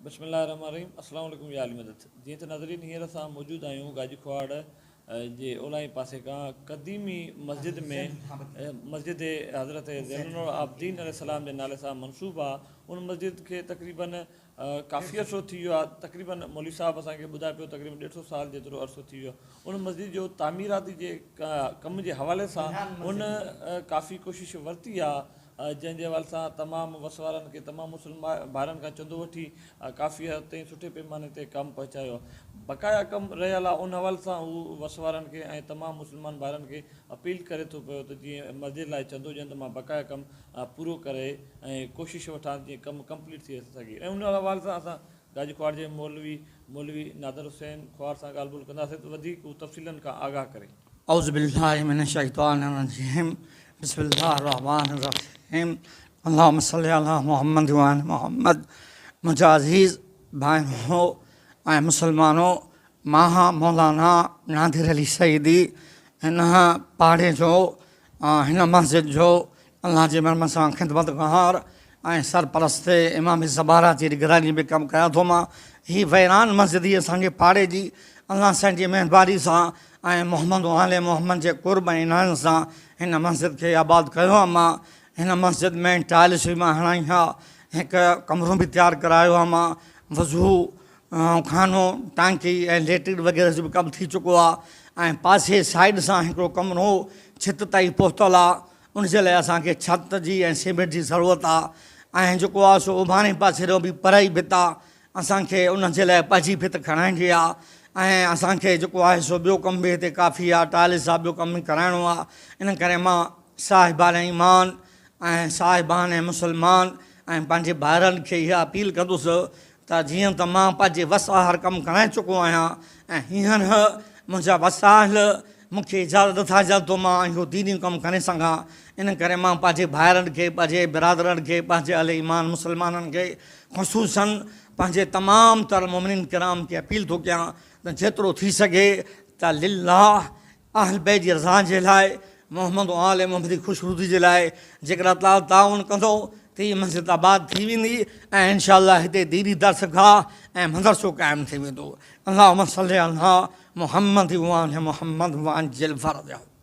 बिस्मिल्लाहिर्रहमानिर्रहीम। अस्सलाम वालेकुम या अली मदद। जीअं त नाज़रीन हींअर असां मौजूदु आहियूं गाजी खुआड़ जे ओलाही पासे खां क़दीमी मस्जिद में मस्जिद हज़रत ज़ैनुल आबिदीन अलैहिस्सलाम जे नाले सां मनसूब आहे। उन मस्जिद खे तक़रीबन काफ़ी अरसो थी वियो आहे। तक़रीबन मौलवी साहिबु असांखे ॿुधाए पियो तक़रीबन 150 साल जेतिरो अरसो थी वियो। उन मस्जिद जो तामीराती जे कम जे हवाले सां उन काफ़ी कोशिश वरिती आहे, जंहिंजे हवाले सां तमामु वसवारनि खे तमामु मुस्लमान भाइरनि खां चंदो वठी काफ़ी हद ताईं सुठे पैमाने ते कमु पहुचायो। बक़ाया कमु रहियल आहे। उन हवाले सां हू वसवारनि खे ऐं तमामु मुस्लमान भाइरनि खे अपील करे थो पियो त जीअं मस्जिद लाइ चंदो ॾियनि त मां बक़ाया कमु पूरो करे ऐं कोशिशि वठां जीअं कमु कंप्लीट थी सघे। ऐं उन हवाले सां असां गाजी खुआड़ जे मौलवी नादर हुसैन खुआड़ सां ॻाल्हि ॿोल कंदासीं त वधीक हू तफ़सीलनि खां आगाह करे। औज़ु बिल्लाहि मिनश शैतानिर रजीम। बिस्मिल्लाहिर रहमानिर रहीम। अल्लाहुम्मा सल्लि अला मुहम्मद व आले मुहम्मद। मुंहिंजा अज़ीज़ भाइरो ऐं मुसलमानो, मां मौलाना नादिर अली सईदी हिन पाड़े जो हिन मस्जिद जो अल्लाह जे महिरबानी सां ख़िदमतगार ऐं सरपरस्त इमाम ज़बारा जी निगरानी में कमु कयां थो। मां हीअ वैरान मस्जिद ही असांजे पाड़े जी अल्लाह साईं जी महिरबानी सां ऐं मोहम्मद आले मोहम्मद जे क़ुर्ब ऐं इनायत सां हिन मस्जिद खे आबाद कयो आहे। मां हिन मस्जिद में टाइल्स बि मां हणाई आहे, हिकु कमिरो बि तयारु करायो आहे। मां वज़ू खानो टांकी ऐं लेट्रिन वग़ैरह जो बि कमु थी चुको आहे। ऐं पासे साइड सां हिकिड़ो कमिरो छित ताईं पहुतल आहे। उनजे लाइ असांखे छत जी ऐं सीमेंट जी ज़रूरत आहे। ऐं जेको आहे सो उभाणे पासे जो बि परई भित आहे, असांखे उनजे लाइ पंहिंजी भित खणाइणी आहे। ऐं असांखे जेको आहे सो ॿियो कमु बि हिते काफ़ी आहे, टाइल्स आहे, ॿियो कमु बि कराइणो आहे। इन करे मां साहिबान ईमान ऐं साहिबान ऐं मुसलमान ऐं पंहिंजे भाइरनि खे इहा अपील कंदुसि त जीअं त मां पंहिंजे वसाइल कमु कराए चुको आहियां ऐं हींअर मुंहिंजा वसाइल मूंखे इजाज़त नथा ॾियनि त मां इहो दीनी कमु करे सघां। इन करे मां पंहिंजे भाइरनि खे, पंहिंजे बिरादरनि खे, पंहिंजे अल ईमान मुसलमाननि खे ख़ुशूसन पंहिंजे तमामु तर मोमिनीन किराम खे अपील थो कयां त जेतिरो थी सघे त लिल्लाह अहल बैत जी रज़ा जे लाइ, मोहम्मद आले मोहम्मद जी ख़ुशनुदी जे लाइ जेकर अल्लाह ताउन कंदो त हीअ मस्जिद आबाद थी वेंदी ऐं इंशाअल्लाह हिते दीनी दर्सगाह ऐं मदरसो क़ाइमु थी वेंदो। अल्लाहुम्मा सल्लि अला मुहम्मद व आले मुहम्मद व अज्जिल फरजहू।